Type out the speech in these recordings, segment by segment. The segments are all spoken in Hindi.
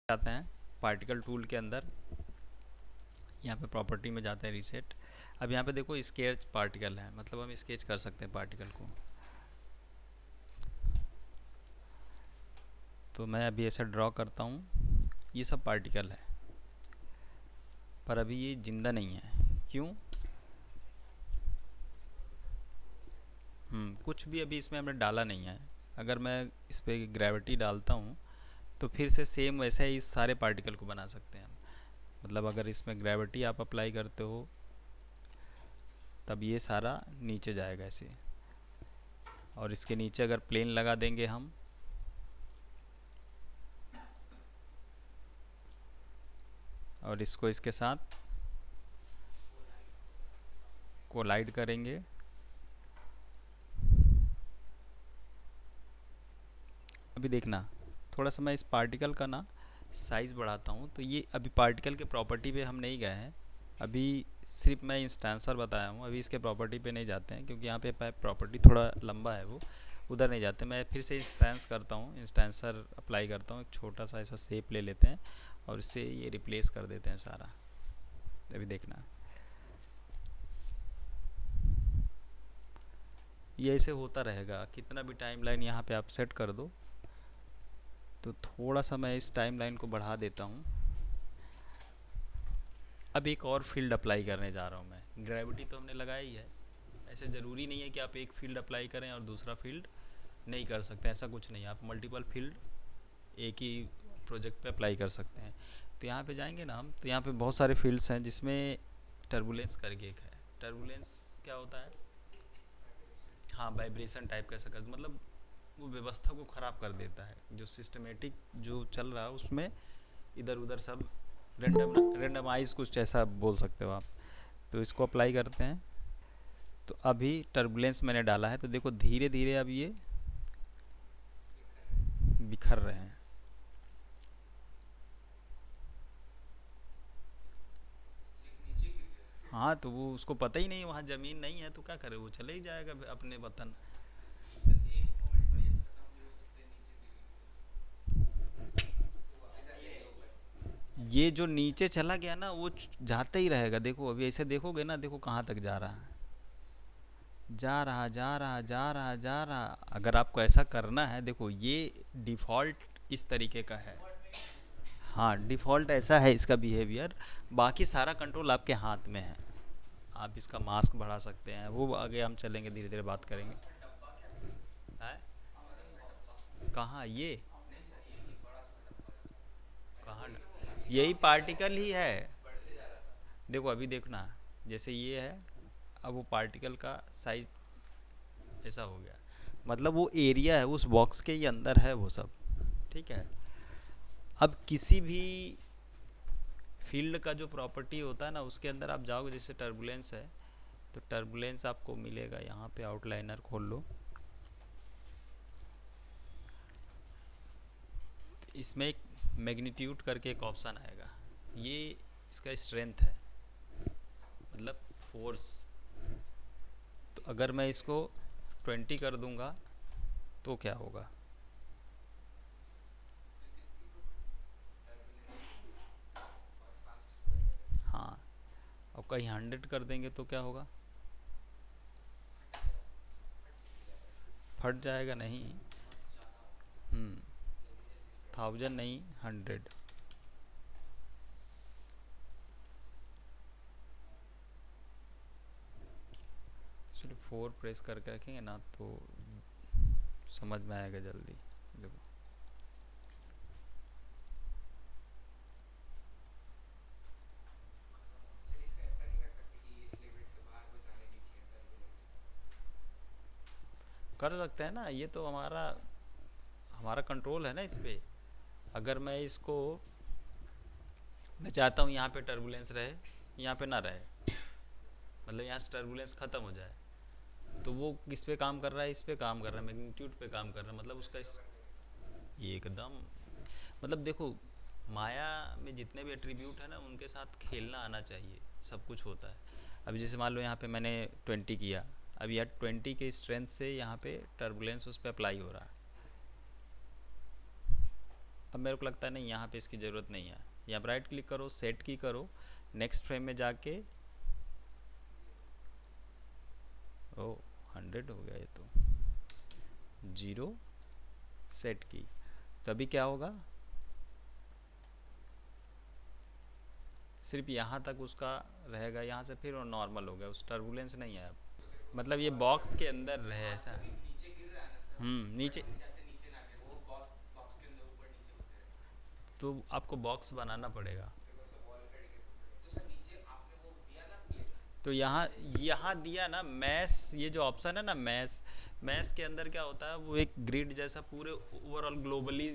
जाते हैं पार्टिकल टूल के अंदर। यहाँ पे प्रॉपर्टी में जाते हैं रीसेट। अब यहाँ पे देखो स्केच पार्टिकल है, मतलब हम स्केच कर सकते हैं पार्टिकल को। तो मैं अभी ऐसा ड्रॉ करता हूँ, ये सब पार्टिकल है पर अभी ये जिंदा नहीं है। क्यों? कुछ भी अभी इसमें हमने डाला नहीं है। अगर मैं इस पर ग्रेविटी डालता हूँ तो फिर से सेम वैसे ही इस सारे पार्टिकल को बना सकते हैं हम। मतलब अगर इसमें ग्रेविटी आप अप्लाई करते हो तब ये सारा नीचे जाएगा ऐसे, और इसके नीचे अगर प्लेन लगा देंगे हम और इसको इसके साथ कोलाइड करेंगे, अभी देखना थोड़ा सा मैं इस पार्टिकल का ना साइज़ बढ़ाता हूँ। तो ये अभी पार्टिकल के प्रॉपर्टी पे हम नहीं गए हैं, अभी सिर्फ मैं इंस्टेंसर बताया हूँ। अभी इसके प्रॉपर्टी पे नहीं जाते हैं क्योंकि यहाँ पे प्रॉपर्टी थोड़ा लंबा है, वो उधर नहीं जाते। मैं फिर से इंस्टेंस करता हूँ, इंस्टेंसर अप्लाई करता हूँ, एक छोटा सा ऐसा शेप ले लेते हैं और इससे ये रिप्लेस कर देते हैं सारा। अभी देखना ये ऐसे होता रहेगा, कितना भी टाइम लाइन यहाँ पे आप सेट कर दो। तो थोड़ा सा मैं इस टाइम लाइन को बढ़ा देता हूँ। अब एक और फील्ड अप्लाई करने जा रहा हूँ मैं। ग्रेविटी तो हमने लगाई है, ऐसे ज़रूरी नहीं है कि आप एक फील्ड अप्लाई करें और दूसरा फील्ड नहीं कर सकते, ऐसा कुछ नहीं है। आप मल्टीपल फील्ड एक ही प्रोजेक्ट पे अप्लाई कर सकते हैं। तो यहाँ पे जाएंगे ना हम, तो यहाँ पे बहुत सारे फील्ड्स हैं जिसमें टर्बुलेंस करके एक है। टर्बुलेंस क्या होता है? हाँ, वाइब्रेशन टाइप का सकता, मतलब वो व्यवस्था को ख़राब कर देता है। जो सिस्टमेटिक जो चल रहा है उसमें इधर उधर सब रेंडमाइज कुछ ऐसा बोल सकते हो आप। तो इसको अप्लाई करते हैं। तो अभी टर्बुलेंस मैंने डाला है, तो देखो धीरे धीरे अब ये बिखर रहे हैं। हाँ, तो वो उसको पता ही नहीं वहाँ ज़मीन नहीं है तो क्या करे, वो चले ही जाएगा अपने वतन। ये जो नीचे चला गया ना वो जाते ही रहेगा। देखो अभी ऐसे देखोगे ना, देखो कहाँ तक जा रहा है, जा रहा जा रहा जा रहा जा रहा। अगर आपको ऐसा करना है, देखो ये डिफ़ॉल्ट इस तरीके का है। हाँ, डिफ़ॉल्ट ऐसा है इसका बिहेवियर। बाकी सारा कंट्रोल आपके हाथ में है। आप इसका मास्क बढ़ा सकते हैं, वो आगे हम चलेंगे धीरे धीरे बात करेंगे। है? कहाँ ये? कहाँ? यही पार्टिकल ही है। देखो अभी देखना, जैसे ये है, अब वो पार्टिकल का साइज ऐसा हो गया, मतलब वो एरिया है उस बॉक्स के ही अंदर है वो सब। ठीक है। अब किसी भी फील्ड का जो प्रॉपर्टी होता है ना, उसके अंदर आप जाओगे, जैसे टर्बुलेंस है तो टर्बुलेंस आपको मिलेगा। यहाँ पे आउटलाइनर खोल लो, इसमें एक मैग्नीट्यूड करके एक ऑप्शन आएगा, ये इसका स्ट्रेंथ है, मतलब फोर्स। तो अगर मैं इसको 20 कर दूंगा तो क्या होगा? हाँ, और कहीं 100 कर देंगे तो क्या होगा? फट जाएगा नहीं। 1000 नहीं, 100। सिर्फ 4 प्रेस करके रखेंगे ना तो समझ में आएगा जल्दी। देखो कर सकते हैं ना, ये तो हमारा हमारा कंट्रोल है ना इस पे। अगर मैं इसको, मैं चाहता हूँ यहाँ पे टर्बुलेंस रहे, यहाँ पे ना रहे, मतलब यहाँ से टर्बुलेंस ख़त्म हो जाए, तो वो किस पे काम कर रहा है? इस पे काम कर रहा है, मैग्नीट्यूड पे काम कर रहा है, मतलब उसका ये एकदम, मतलब देखो माया में जितने भी एट्रीब्यूट है ना उनके साथ खेलना आना चाहिए, सब कुछ होता है। अभी जैसे मान लो यहाँ पे मैंने 20 किया, अब यार 20 के स्ट्रेंथ से यहाँ पे टर्बुलेंस उस पर अप्लाई हो रहा है। अब मेरे को लगता है नहीं, यहाँ पे इसकी ज़रूरत नहीं है। यहाँ पर राइट क्लिक करो, सेट की करो, नेक्स्ट फ्रेम में जाके, ओ 100 हो गया ये तो, 0 सेट की, तो अभी क्या होगा, सिर्फ यहाँ तक उसका रहेगा, यहाँ से फिर नॉर्मल हो गया, उस टर्बुलेंस नहीं है अब, मतलब ये बॉक्स के अंदर रहे ऐसा। नीचे, तो आपको बॉक्स बनाना पड़ेगा। तो यहाँ यहाँ दिया ना मैस, ये जो ऑप्शन है ना मैस, मैस के अंदर क्या होता है, वो एक ग्रिड जैसा पूरे ओवरऑल ग्लोबली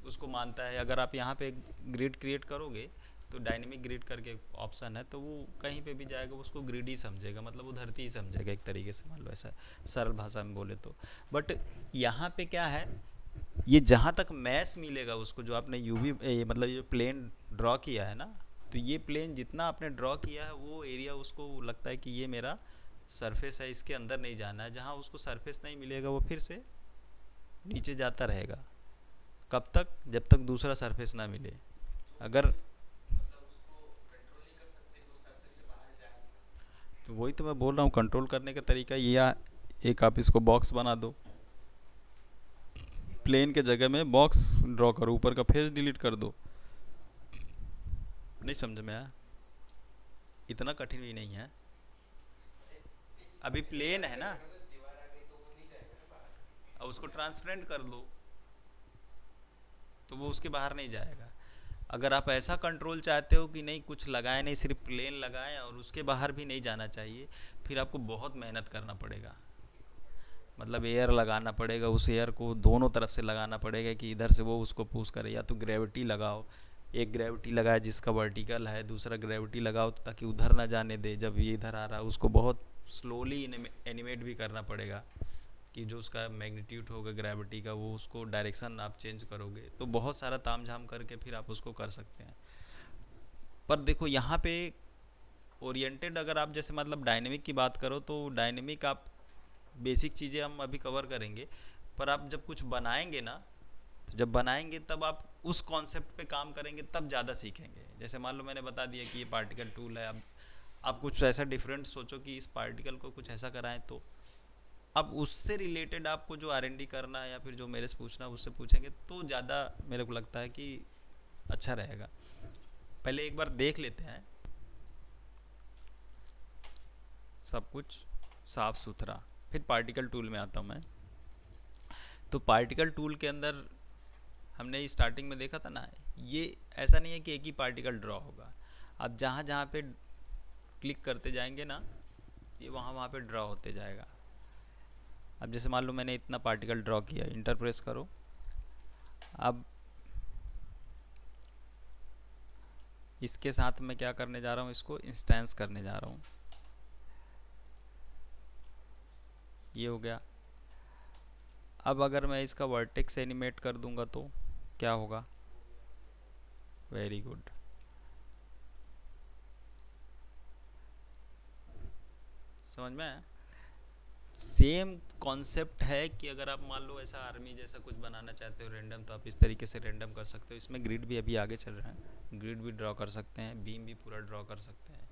उसको मानता है। अगर आप यहाँ पे ग्रिड क्रिएट करोगे तो डायनेमिक ग्रिड करके ऑप्शन है, तो वो कहीं पे भी जाएगा उसको ग्रिड ही समझेगा, मतलब वो धरती ही समझेगा एक तरीके से, मान लो ऐसा सरल भाषा में बोले तो। बट यहाँ पे क्या है, ये जहाँ तक मैस मिलेगा उसको, जो आपने यूवी मतलब ये प्लेन ड्रॉ किया है ना, तो ये प्लेन जितना आपने ड्रॉ किया है वो एरिया उसको लगता है कि ये मेरा सरफेस है, इसके अंदर नहीं जाना है। जहाँ उसको सरफेस नहीं मिलेगा वो फिर से नीचे जाता रहेगा। कब तक, जब तक दूसरा सरफेस ना मिले। अगर, तो वही तो मैं बोल रहा हूँ, कंट्रोल करने का तरीका ये, या एक आप इसको बॉक्स बना दो, प्लेन के जगह में बॉक्स ड्रॉ करो, ऊपर का फेस डिलीट कर दो। नहीं समझ में आया, इतना कठिन भी नहीं है, अभी प्लेन है ना, अब उसको ट्रांसपेरेंट कर दो तो वो उसके बाहर नहीं जाएगा। अगर आप ऐसा कंट्रोल चाहते हो कि नहीं कुछ लगाए नहीं, सिर्फ प्लेन लगाएं और उसके बाहर भी नहीं जाना चाहिए, फिर आपको बहुत मेहनत करना पड़ेगा। मतलब एयर लगाना पड़ेगा, उस एयर को दोनों तरफ से लगाना पड़ेगा कि इधर से वो उसको पुश करे, या तो ग्रेविटी लगाओ, एक ग्रेविटी लगाए जिसका वर्टिकल है, दूसरा ग्रेविटी लगाओ ताकि उधर ना जाने दे, जब ये इधर आ रहा है उसको बहुत स्लोली एनिमेट भी करना पड़ेगा कि जो उसका मैग्नीट्यूड होगा ग्रेविटी का, वो उसको डायरेक्शन आप चेंज करोगे, तो बहुत सारा ताम झाम करके फिर आप उसको कर सकते हैं। पर देखो यहाँ पे ओरिएंटेड, अगर आप जैसे मतलब डायनेमिक की बात करो तो डायनेमिक आप बेसिक चीज़ें हम अभी कवर करेंगे, पर आप जब कुछ बनाएंगे ना, तो जब बनाएंगे तब आप उस कॉन्सेप्ट पे काम करेंगे, तब ज़्यादा सीखेंगे। जैसे मान लो मैंने बता दिया कि ये पार्टिकल टूल है, अब आप कुछ ऐसा डिफरेंट सोचो कि इस पार्टिकल को कुछ ऐसा कराएं, तो अब उससे रिलेटेड आपको जो R&D करना है या फिर जो मेरे से पूछना है उससे पूछेंगे तो ज़्यादा मेरे को लगता है कि अच्छा रहेगा। पहले एक बार देख लेते हैं सब कुछ साफ सुथरा, फिर पार्टिकल टूल में आता हूँ मैं। तो पार्टिकल टूल के अंदर हमने स्टार्टिंग में देखा था ना, ये ऐसा नहीं है कि एक ही पार्टिकल ड्रॉ होगा, आप जहाँ जहाँ पे क्लिक करते जाएंगे ना, ये वहाँ वहाँ पे ड्रॉ होते जाएगा। अब जैसे मान लो मैंने इतना पार्टिकल ड्रॉ किया, इंटर प्रेस करो, अब इसके साथ मैं क्या करने जा रहा हूँ, इसको इंस्टेंस करने जा रहा हूँ, ये हो गया। अब अगर मैं इसका वर्टेक्स एनिमेट कर दूंगा तो क्या होगा, वेरी गुड। समझ में आया? सेम कॉन्सेप्ट है कि अगर आप मान लो ऐसा आर्मी जैसा कुछ बनाना चाहते हो रेंडम, तो आप इस तरीके से रेंडम कर सकते हो। इसमें ग्रिड भी अभी आगे चल रहा है, ग्रिड भी ड्रॉ कर सकते हैं, बीम भी पूरा ड्रॉ कर सकते हैं।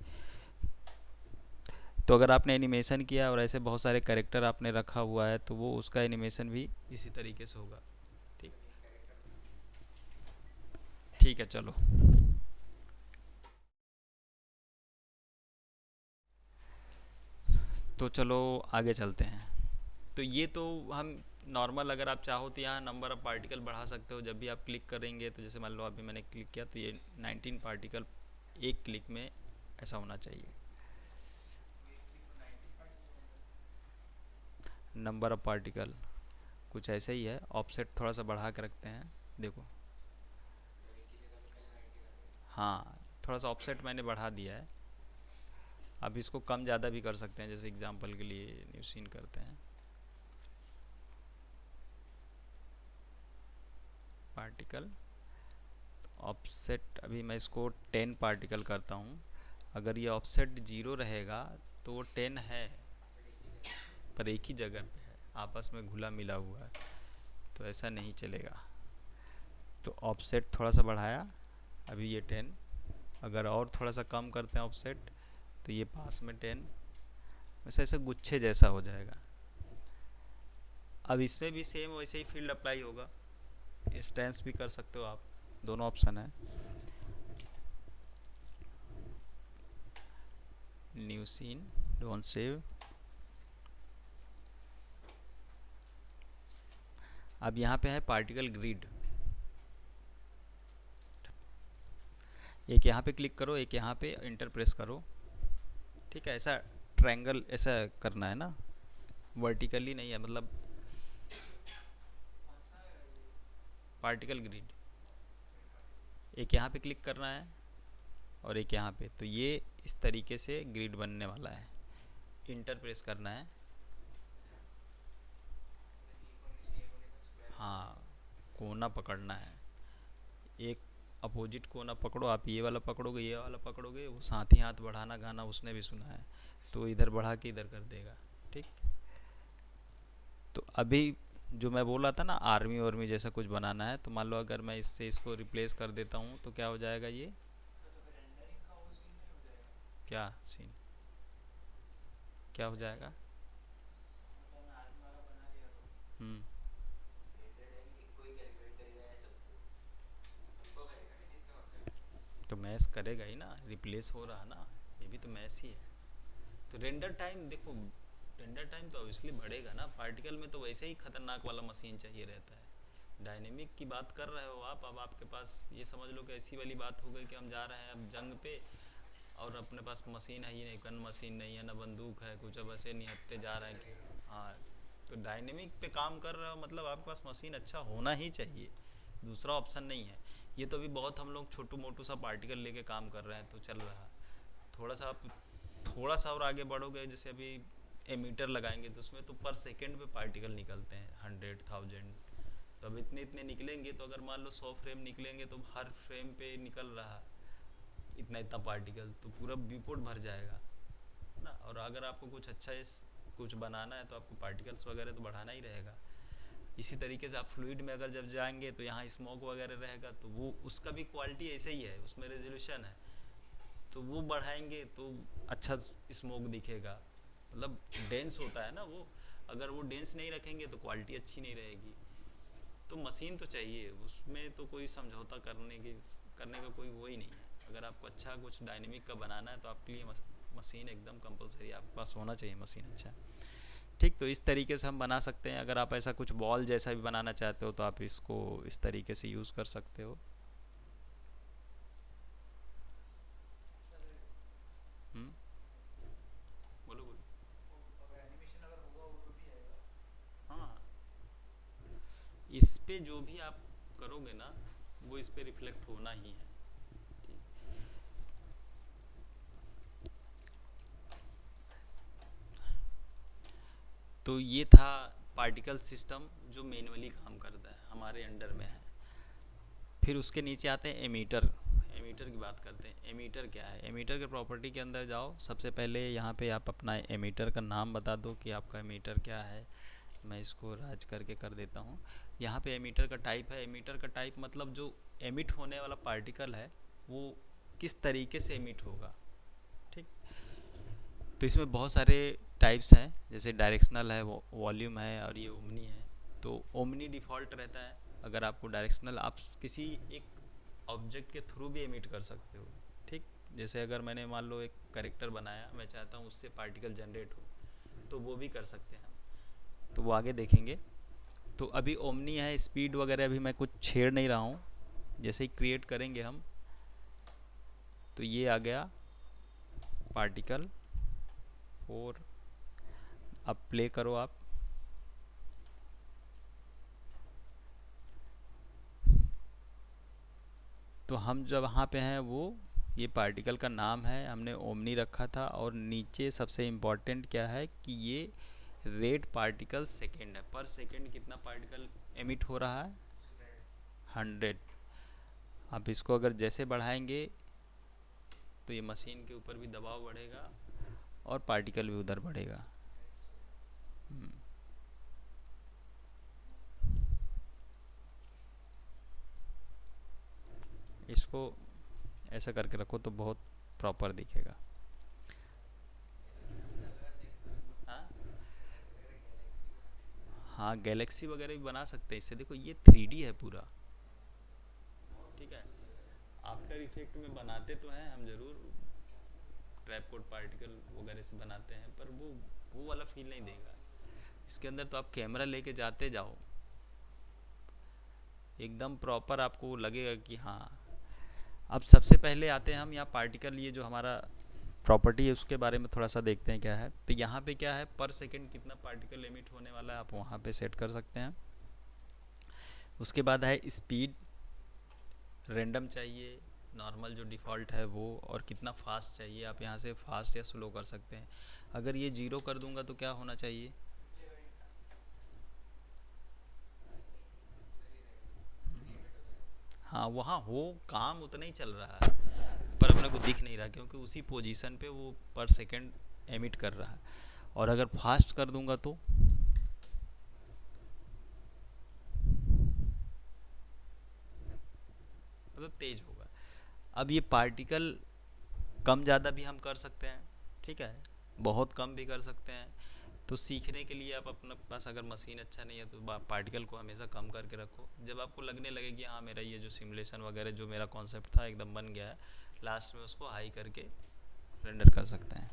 तो अगर आपने एनिमेशन किया और ऐसे बहुत सारे कैरेक्टर आपने रखा हुआ है, तो वो उसका एनिमेशन भी इसी तरीके से होगा। ठीक, ठीक है, चलो। तो चलो आगे चलते हैं। तो ये तो हम नॉर्मल, अगर आप चाहो तो यहाँ नंबर ऑफ पार्टिकल बढ़ा सकते हो जब भी आप क्लिक करेंगे। तो जैसे मान लो अभी मैंने क्लिक किया तो ये 19 पार्टिकल एक क्लिक में ऐसा होना चाहिए। नंबर ऑफ पार्टिकल कुछ ऐसा ही है, ऑफसेट थोड़ा सा बढ़ा के रखते हैं, देखो। हाँ, थोड़ा सा ऑफसेट मैंने बढ़ा दिया है। अब इसको कम ज़्यादा भी कर सकते हैं, जैसे एग्जांपल के लिए न्यू सीन करते हैं, पार्टिकल ऑफसेट, अभी मैं इसको 10 पार्टिकल करता हूँ। अगर ये ऑफसेट 0 रहेगा तो वो 10 है, पर एक ही जगह पे है, आपस में घुला मिला हुआ है, तो ऐसा नहीं चलेगा। तो ऑफसेट थोड़ा सा बढ़ाया, अभी ये 10। अगर और थोड़ा सा कम करते हैं ऑफसेट तो ये पास में 10, वैसे ऐसे गुच्छे जैसा हो जाएगा। अब इसमें भी सेम वैसे ही फील्ड अप्लाई होगा, स्टेंस भी कर सकते हो आप, दोनों ऑप्शन है। New scene, don't save. अब यहाँ पे है पार्टिकल ग्रिड, एक यहाँ पे क्लिक करो, एक यहाँ पे इंटर प्रेस करो, ठीक है। ऐसा ट्रायंगल ऐसा करना है ना, वर्टिकली नहीं है, मतलब पार्टिकल ग्रिड। एक यहाँ पे क्लिक करना है और एक यहाँ पे, तो ये इस तरीके से ग्रिड बनने वाला है। इंटर प्रेस करना है, हाँ कोना पकड़ना है, एक अपोजिट कोना पकड़ो आप, ये वाला पकड़ोगे ये वाला पकड़ोगे, वो साथ ही हाथ बढ़ाना गाना उसने भी सुना है, तो इधर बढ़ा के इधर कर देगा, ठीक। तो अभी जो मैं बोल रहा था ना आर्मी वार्मी जैसा कुछ बनाना है, तो मान लो अगर मैं इससे इसको रिप्लेस कर देता हूँ तो क्या हो जाएगा ये, क्या सीन क्या हो जाएगा। हम्म, तो मैच करेगा ही ना, रिप्लेस हो रहा ना, ये भी तो मैच ही है। तो रेंडर टाइम देखो, रेंडर टाइम तो ऑब्वियसली बढ़ेगा ना, पार्टिकल में तो वैसे ही खतरनाक वाला मशीन चाहिए रहता है। डायनेमिक की बात कर रहे हो आप, अब आपके पास ये समझ लो कि ऐसी वाली बात हो गई कि हम जा रहे हैं अब जंग पे, और अपने पास मशीन है ही नहीं, गन मशीन नहीं है ना, बंदूक है कुछ, अब ऐसे निहत्ते जा रहे हैं कि हाँ। तो डायनेमिक पे काम कर रहे हो मतलब आपके पास मशीन अच्छा होना ही चाहिए, दूसरा ऑप्शन नहीं है। ये तो अभी बहुत हम लोग छोटू मोटू सा पार्टिकल लेके काम कर रहे हैं तो चल रहा है। थोड़ा सा आप थोड़ा सा और आगे बढ़ोगे, जैसे अभी एमीटर लगाएंगे तो उसमें तो पर सेकंड पे पार्टिकल निकलते हैं 100,000, तो अब इतने इतने निकलेंगे, तो अगर मान लो 100 फ्रेम निकलेंगे तो हर फ्रेम पे निकल रहा इतना इतना पार्टिकल, तो पूरा विपोर्ट भर जाएगा ना। और अगर आपको कुछ अच्छा कुछ बनाना है तो आपको पार्टिकल्स वगैरह तो बढ़ाना ही रहेगा। इसी तरीके से आप फ्लूइड में अगर जब जाएंगे तो यहाँ स्मोक वगैरह रहेगा, तो वो उसका भी क्वालिटी ऐसे ही है, उसमें रेजोल्यूशन है, तो वो बढ़ाएंगे तो अच्छा स्मोक दिखेगा, मतलब डेंस होता है ना वो, अगर वो डेंस नहीं रखेंगे तो क्वालिटी अच्छी नहीं रहेगी। तो मशीन तो चाहिए, उसमें तो कोई समझौता करने का कोई वो ही नहीं है। अगर आपको अच्छा कुछ डायनेमिक का बनाना है तो आपके लिए मशीन एकदम कंपलसरी, आपके पास होना चाहिए मशीन अच्छा, ठीक। तो इस तरीके से हम बना सकते हैं। अगर आप ऐसा कुछ बॉल जैसा भी बनाना चाहते हो तो आप इसको इस तरीके से यूज़ कर सकते हो। हम्म, बोलो बोलो। हाँ, इस पे जो भी आप करोगे ना वो इस पे रिफ्लेक्ट होना ही है, ठीक। तो ये था पार्टिकल सिस्टम जो मैनुअली काम करता है, हमारे अंडर में है। फिर उसके नीचे आते हैं एमीटर। एमीटर की बात करते हैं। एमीटर क्या है, एमीटर के प्रॉपर्टी के अंदर जाओ, सबसे पहले यहाँ पे आप अपना एमीटर का नाम बता दो कि आपका एमीटर क्या है। मैं इसको राज करके कर देता हूँ। यहाँ पे एमीटर का टाइप है, एमीटर का टाइप मतलब जो एमिट होने वाला पार्टिकल है वो किस तरीके से एमिट होगा, ठीक। तो इसमें बहुत सारे टाइप्स हैं, जैसे डायरेक्शनल है, वॉल्यूम है, और ये ओमनी है। तो ओमनी डिफ़ॉल्ट रहता है, अगर आपको डायरेक्शनल आप किसी एक ऑब्जेक्ट के थ्रू भी एमिट कर सकते हो, ठीक। जैसे अगर मैंने मान लो एक करेक्टर बनाया, मैं चाहता हूँ उससे पार्टिकल जनरेट हो, तो वो भी कर सकते हैं हम, तो वो आगे देखेंगे। तो अभी ओमनी है, स्पीड वगैरह अभी मैं कुछ छेड़ नहीं रहा हूँ, जैसे ही क्रिएट करेंगे हम तो ये आ गया पार्टिकल 4। अब प्ले करो आप, तो हम जब वहाँ पे हैं वो ये पार्टिकल का नाम है, हमने ओमनी रखा था, और नीचे सबसे इम्पॉर्टेंट क्या है कि ये रेट पार्टिकल सेकेंड है, पर सेकेंड कितना पार्टिकल एमिट हो रहा है, 100। आप इसको अगर जैसे बढ़ाएंगे तो ये मशीन के ऊपर भी दबाव बढ़ेगा और पार्टिकल भी उधर बढ़ेगा। इसको ऐसा करके रखो तो बहुत प्रॉपर दिखेगा। हाँ हाँ, गैलेक्सी वगैरह भी बना सकते हैं इससे। देखो ये 3D है पूरा, ठीक है। आफ्टर इफेक्ट में बनाते तो हैं हम ज़रूर, ट्रैपकोड पार्टिकल वगैरह से बनाते हैं, पर वो वाला फील नहीं देगा। इसके अंदर तो आप कैमरा लेके जाते जाओ, एकदम प्रॉपर आपको लगेगा कि हाँ। अब सबसे पहले आते हैं हम यहाँ पार्टिकल, ये जो हमारा प्रॉपर्टी है उसके बारे में थोड़ा सा देखते हैं क्या है। तो यहाँ पे क्या है, पर सेकंड कितना पार्टिकल एमिट होने वाला है आप वहाँ पे सेट कर सकते हैं। उसके बाद है स्पीड, रैंडम चाहिए, नॉर्मल जो डिफ़ॉल्ट है वो, और कितना फास्ट चाहिए आप यहाँ से फास्ट या स्लो कर सकते हैं। अगर ये 0 कर दूंगा तो क्या होना चाहिए, हाँ वहाँ हो काम उतना ही चल रहा है, पर अपने को दिख नहीं रहा क्योंकि उसी पोजीशन पे वो पर सेकंड एमिट कर रहा है। और अगर फास्ट कर दूंगा तो मतलब तेज होगा। अब ये पार्टिकल कम ज़्यादा भी हम कर सकते हैं, ठीक है, बहुत कम भी कर सकते हैं। तो सीखने के लिए आप अपने पास अगर मशीन अच्छा नहीं है तो पार्टिकल को हमेशा कम करके रखो। जब आपको लगने लगे कि हाँ मेरा ये जो सिमुलेशन वगैरह जो मेरा कॉन्सेप्ट था एकदम बन गया है, लास्ट में उसको हाई करके रेंडर कर सकते हैं।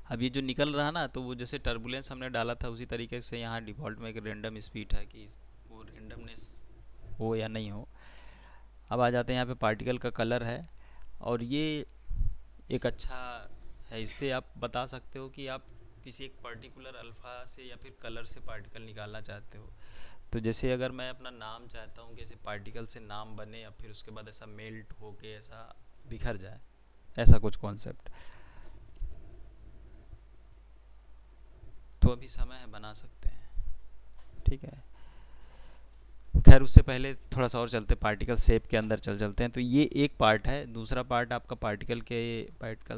अब ये जो निकल रहा ना, तो वो जैसे टर्बुलेंस हमने डाला था उसी तरीके से यहाँ डिफ़ॉल्ट में एक रेंडम स्पीड है कि वो रेंडमनेस हो या नहीं हो। अब आ जाते हैं यहाँ पे पार्टिकल का कलर है, और ये एक अच्छा है, इससे आप बता सकते हो कि आप किसी एक पर्टिकुलर अल्फ़ा से या फिर कलर से पार्टिकल निकालना चाहते हो। तो जैसे अगर मैं अपना नाम चाहता हूँ कि ऐसे पार्टिकल से नाम बने या फिर उसके बाद ऐसा मेल्ट होके ऐसा बिखर जाए, ऐसा कुछ कॉन्सेप्ट, तो अभी समय है बना सकते हैं, ठीक है। खैर उससे पहले थोड़ा सा और चलते, पार्टिकल शेप के अंदर चलते हैं। तो ये एक पार्ट है, दूसरा पार्ट आपका पार्टिकल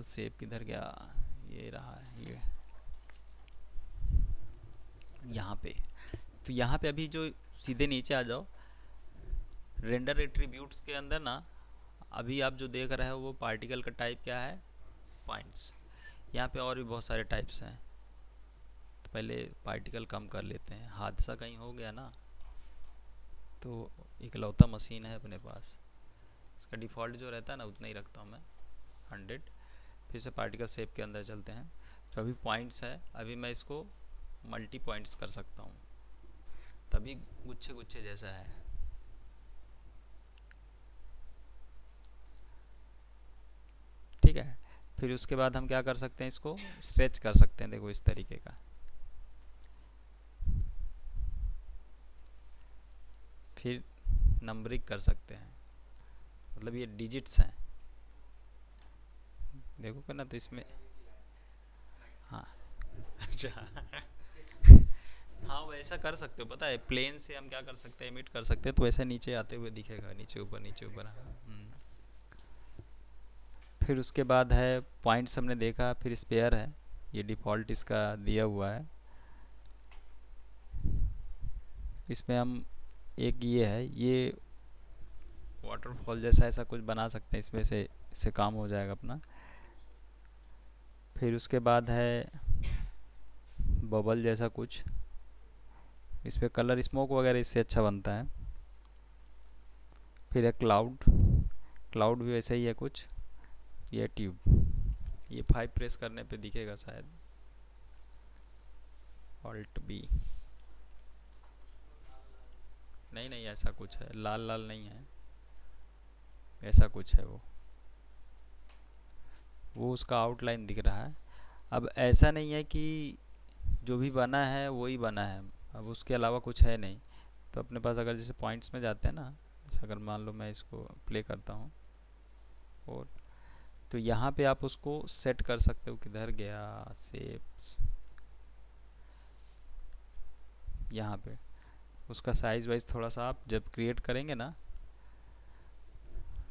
शेप किधर गया, ये रहा है, ये यहाँ पे। तो यहाँ पे अभी जो सीधे नीचे आ जाओ, रेंडर एट्रीब्यूट्स के अंदर ना, अभी आप जो देख रहे हो वो पार्टिकल का टाइप क्या है, पॉइंट्स। यहाँ पे और भी बहुत सारे टाइप्स हैं, तो पहले पार्टिकल कम कर लेते हैं। हादसा कहीं हो गया ना, तो इकलौता मशीन है अपने पास, इसका डिफ़ॉल्ट जो रहता है ना उतना ही रखता हूँ मैं, 100। फिर से पार्टिकल शेप के अंदर चलते हैं। तो अभी पॉइंट्स है, अभी मैं इसको मल्टी पॉइंट्स कर सकता हूँ, तभी गुच्छे गुच्छे जैसा है। ठीक है, फिर उसके बाद हम क्या कर सकते हैं, इसको स्ट्रेच कर सकते हैं, देखो इस तरीके का। फिर नंबरिंग कर सकते हैं, मतलब ये डिजिट्स हैं, देखो ना, तो इसमें हाँ अच्छा हाँ वैसा कर सकते हो, पता है प्लेन से हम क्या कर सकते हैं, इमिट कर सकते हैं, तो वैसे नीचे आते हुए दिखेगा, नीचे ऊपर नीचे ऊपर। फिर उसके बाद है पॉइंट्स हमने देखा, फिर स्पेयर है, ये डिफ़ॉल्ट इसका दिया हुआ है। इसमें हम एक ये है, ये वाटरफॉल जैसा ऐसा कुछ बना सकते हैं, इसमें से इससे काम हो जाएगा अपना। फिर उसके बाद है बबल जैसा कुछ, इस पर कलर स्मोक वगैरह इससे अच्छा बनता है। फिर है क्लाउड, क्लाउड भी वैसा ही है कुछ। ये ट्यूब, ये 5 प्रेस करने पे दिखेगा शायद, ऑल्ट बी, नहीं नहीं ऐसा कुछ है, लाल लाल नहीं है, ऐसा कुछ है वो उसका आउटलाइन दिख रहा है। अब ऐसा नहीं है कि जो भी बना है वही बना है, अब उसके अलावा कुछ है नहीं। तो अपने पास अगर जैसे पॉइंट्स में जाते हैं ना, जैसे अगर मान लो मैं इसको प्ले करता हूँ, और तो यहाँ पे आप उसको सेट कर सकते हो, किधर गया शेप्स, यहाँ पे उसका साइज़ वाइज थोड़ा सा आप जब क्रिएट करेंगे ना,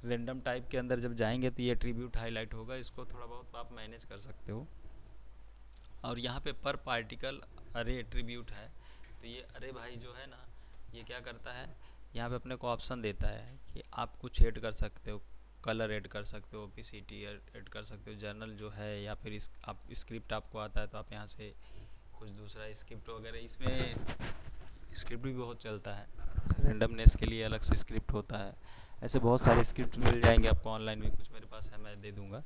रेंडम टाइप के अंदर जब जाएंगे तो ये एट्रीब्यूट हाईलाइट होगा, इसको थोड़ा बहुत आप मैनेज कर सकते हो। और यहाँ पे पर पार्टिकल अरे एट्रीब्यूट है, तो ये अरे भाई जो है ना, ये क्या करता है, यहाँ पे अपने को ऑप्शन देता है कि आप कुछ ऐड कर सकते हो, कलर ऐड कर सकते हो, ओपेसिटी ऐड कर सकते हो, जर्नल जो है, या फिर इस आप स्क्रिप्ट आपको आता है तो आप यहाँ से कुछ दूसरा स्क्रिप्ट वगैरह, इसमें स्क्रिप्ट भी बहुत चलता है, रेंडमनेस के लिए अलग से स्क्रिप्ट होता है। ऐसे बहुत सारे स्क्रिप्ट मिल जाएंगे आपको ऑनलाइन भी, कुछ मेरे पास है मैं दे दूँगा,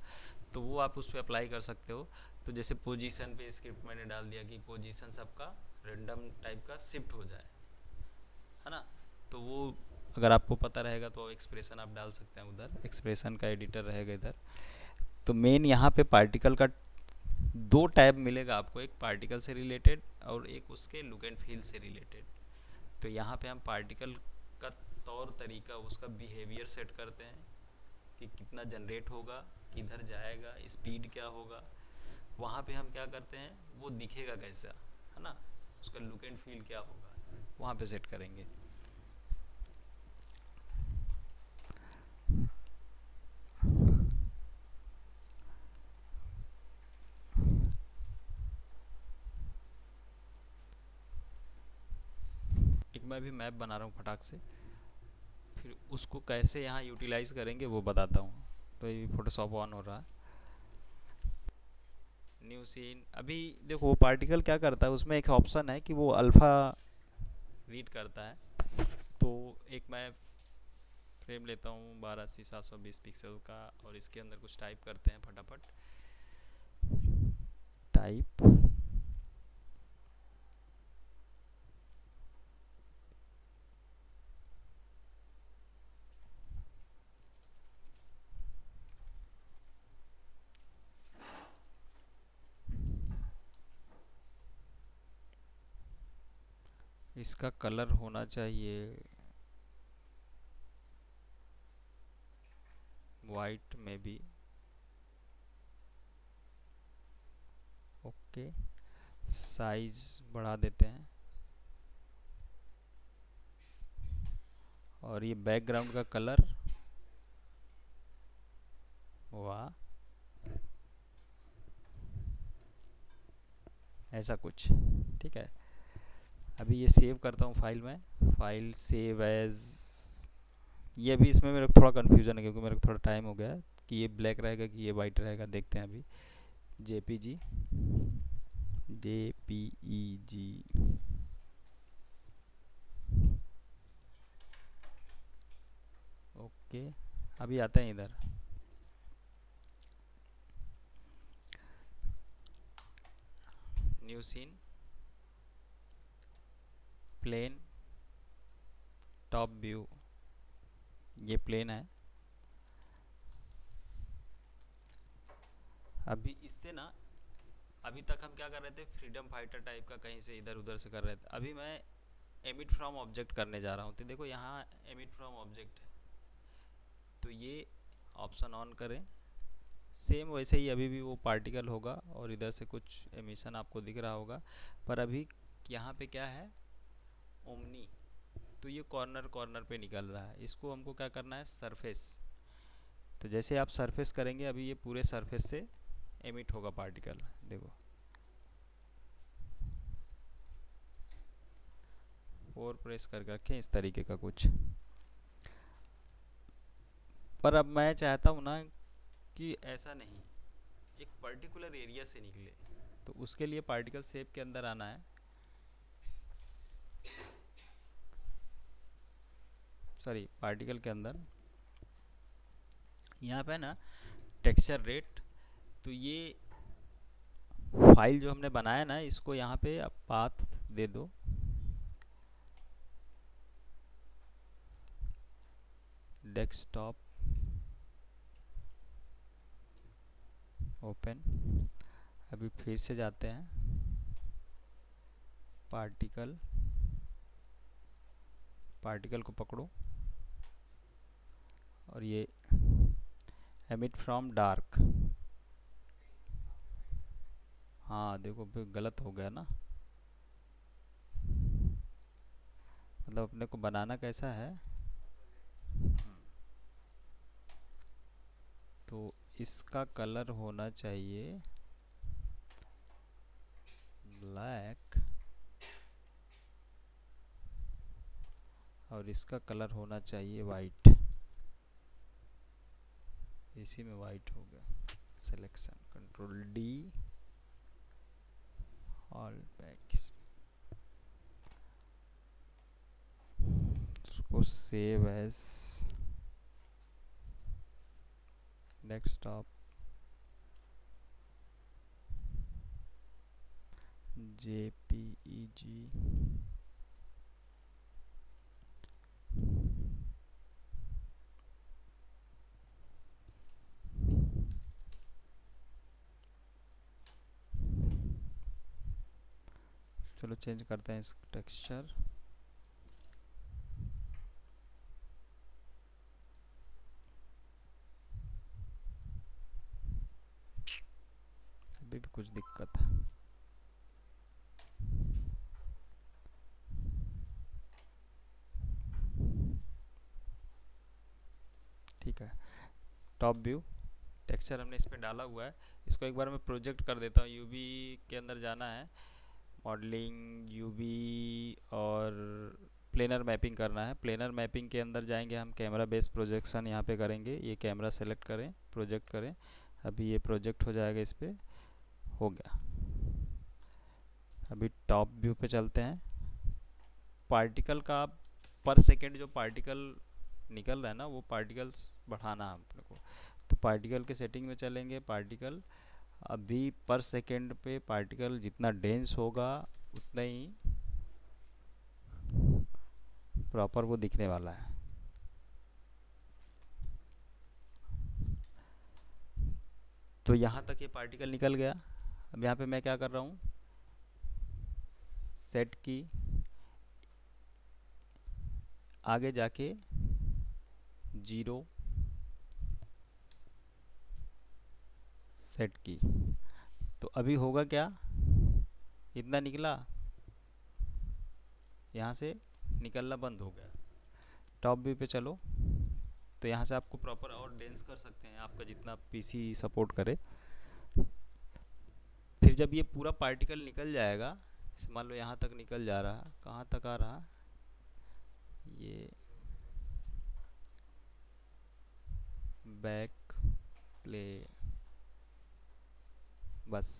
तो वो आप उस पर अप्लाई कर सकते हो। तो जैसे पोजीशन पे स्क्रिप्ट मैंने डाल दिया कि पोजीशन सबका रेंडम टाइप का शिफ्ट हो जाए, है ना। तो वो अगर आपको पता रहेगा तो एक्सप्रेशन आप डाल सकते हैं उधर, एक्सप्रेशन का एडिटर रहेगा इधर। तो मेन यहाँ पे पार्टिकल का दो टैब मिलेगा आपको, एक पार्टिकल से रिलेटेड और एक उसके लुक एंड फील से रिलेटेड। तो यहाँ पे हम पार्टिकल का तौर तरीका, उसका बिहेवियर सेट करते हैं कि कितना जनरेट होगा, किधर जाएगा, स्पीड क्या होगा। वहाँ पे हम क्या करते हैं, वो दिखेगा कैसा, है ना, उसका लुक एंड फील क्या होगा, वहाँ पे सेट करेंगे। एक मैं भी मैप बना रहा हूँ फटाक से, फिर उसको कैसे यहाँ यूटिलाइज करेंगे वो बताता हूँ। तो ये फोटोशॉप ऑन हो रहा है। न्यू सीन, अभी देखो वो पार्टिकल क्या करता है, उसमें एक ऑप्शन है कि वो अल्फ़ा रीड करता है। तो एक मैं फ्रेम लेता हूँ 1280x720 पिक्सल का, और इसके अंदर कुछ टाइप करते हैं फटाफट। टाइप इसका कलर होना चाहिए वाइट में भी, ओके। साइज बढ़ा देते हैं, और ये बैकग्राउंड का कलर, वाह, ऐसा कुछ, ठीक है। अभी ये सेव करता हूँ फाइल में, फाइल सेव एज। ये भी इसमें मेरे को थोड़ा कन्फ्यूज़न है क्योंकि मेरे को थोड़ा टाइम हो गया है कि ये ब्लैक रहेगा कि ये वाइट रहेगा, देखते हैं अभी। JPG, JPEG, okay. अभी आते हैं इधर, new scene, plane, top view, ये प्लेन है। अभी इससे ना, अभी तक हम क्या कर रहे थे, फ्रीडम फाइटर टाइप का कहीं से इधर उधर से कर रहे थे। अभी मैं एमिट फ्रॉम ऑब्जेक्ट करने जा रहा हूँ। तो देखो यहाँ एमिट फ्रॉम ऑब्जेक्ट है, तो ये ऑप्शन ऑन करें। सेम वैसे ही अभी भी वो पार्टिकल होगा और इधर से कुछ एमिशन आपको दिख रहा होगा। पर अभी यहाँ पे क्या है, ओमनी, तो ये कॉर्नर कॉर्नर पे निकल रहा है। इसको हमको क्या करना है, सरफेस। तो जैसे आप सरफेस करेंगे, अभी ये पूरे सरफेस से एमिट होगा पार्टिकल, देखो। और प्रेस कर रखें इस तरीके का कुछ। पर अब मैं चाहता हूँ ना कि ऐसा नहीं, एक पर्टिकुलर एरिया से निकले। तो उसके लिए पार्टिकल शेप के अंदर आना है, सॉरी पार्टिकल के अंदर, यहाँ पे ना टेक्सचर रेट। तो ये फाइल जो हमने बनाया ना, इसको यहाँ पे आप पाथ दे दो, डेस्कटॉप, ओपन। अभी फिर से जाते हैं, पार्टिकल, पार्टिकल को पकड़ो, और ये एमिट फ्रॉम डार्क। हाँ देखो फिर गलत हो गया ना, मतलब अपने को बनाना कैसा है। तो इसका कलर होना चाहिए ब्लैक, और इसका कलर होना चाहिए वाइट, इसी में वाइट हो गया। Selection control D, all back, उसको सेव एज डेस्कटॉप JPEG। चलो चेंज करते हैं इस टेक्सचर। अभी भी कुछ दिक्कत है। ठीक है, टॉप व्यू टेक्सचर हमने इस पर डाला हुआ है। इसको एक बार मैं प्रोजेक्ट कर देता हूँ। यूवी के अंदर जाना है, मॉडलिंग, यूवी और प्लेनर मैपिंग करना है। प्लेनर मैपिंग के अंदर जाएंगे हम, कैमरा बेस प्रोजेक्शन यहाँ पे करेंगे। ये कैमरा सेलेक्ट करें, प्रोजेक्ट करें। अभी ये प्रोजेक्ट हो जाएगा, इस पर हो गया। अभी टॉप व्यू पे चलते हैं। पार्टिकल का पर सेकेंड जो पार्टिकल निकल रहा है ना, वो पार्टिकल्स बढ़ाना है अपने को। तो पार्टिकल के सेटिंग में चलेंगे। पार्टिकल अभी पर सेकेंड पे पार्टिकल जितना डेंस होगा उतना ही प्रॉपर वो दिखने वाला है। तो यहाँ तक ये पार्टिकल निकल गया। अब यहाँ पे मैं क्या कर रहा हूँ, सेट की आगे जाके 0 सेट की। तो अभी होगा क्या, इतना निकला, यहाँ से निकलना बंद हो गया। टॉप व्यू पे चलो, तो यहाँ से आपको प्रॉपर और डेंस कर सकते हैं, आपका जितना पीसी सपोर्ट करे। फिर जब ये पूरा पार्टिकल निकल जाएगा, मान लो यहाँ तक निकल जा रहा, कहाँ तक आ रहा, ये बैक प्ले, बस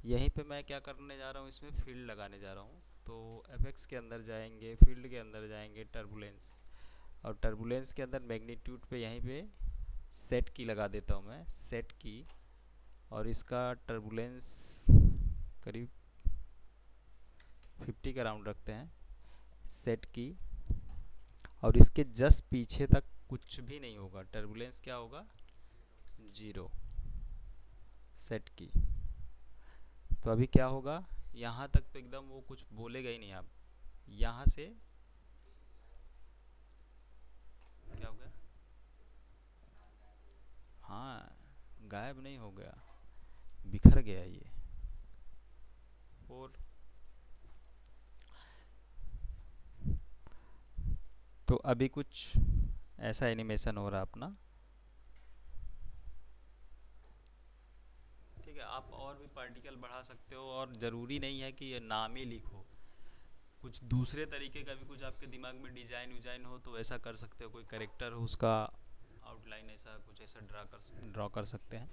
यहीं पे मैं क्या करने जा रहा हूँ, इसमें फील्ड लगाने जा रहा हूँ। तो एफएक्स के अंदर जाएंगे, फील्ड के अंदर जाएंगे, टर्बुलेंस, और टर्बुलेंस के अंदर मैग्नीट्यूड पे यहीं पे सेट की लगा देता हूँ मैं, सेट की। और इसका टर्बुलेंस करीब 50 का राउंड रखते हैं, सेट की। और इसके जस्ट पीछे तक कुछ भी नहीं होगा, टर्बुलेंस क्या होगा, 0, सेट की। तो अभी क्या होगा, यहाँ तक तो एकदम वो कुछ बोलेगा ही नहीं। आप यहाँ से क्या हो गया, हाँ गायब नहीं हो गया, बिखर गया ये। और तो अभी कुछ ऐसा एनिमेशन हो रहा है अपना। ठीक है, आप और भी पार्टिकल बढ़ा सकते हो, और ज़रूरी नहीं है कि ये नाम ही लिखो, कुछ दूसरे तरीके का भी कुछ आपके दिमाग में डिज़ाइन विजाइन हो तो ऐसा कर सकते हो। कोई करेक्टर हो, उसका आउटलाइन ऐसा कुछ ऐसा ड्रा कर सकते हैं।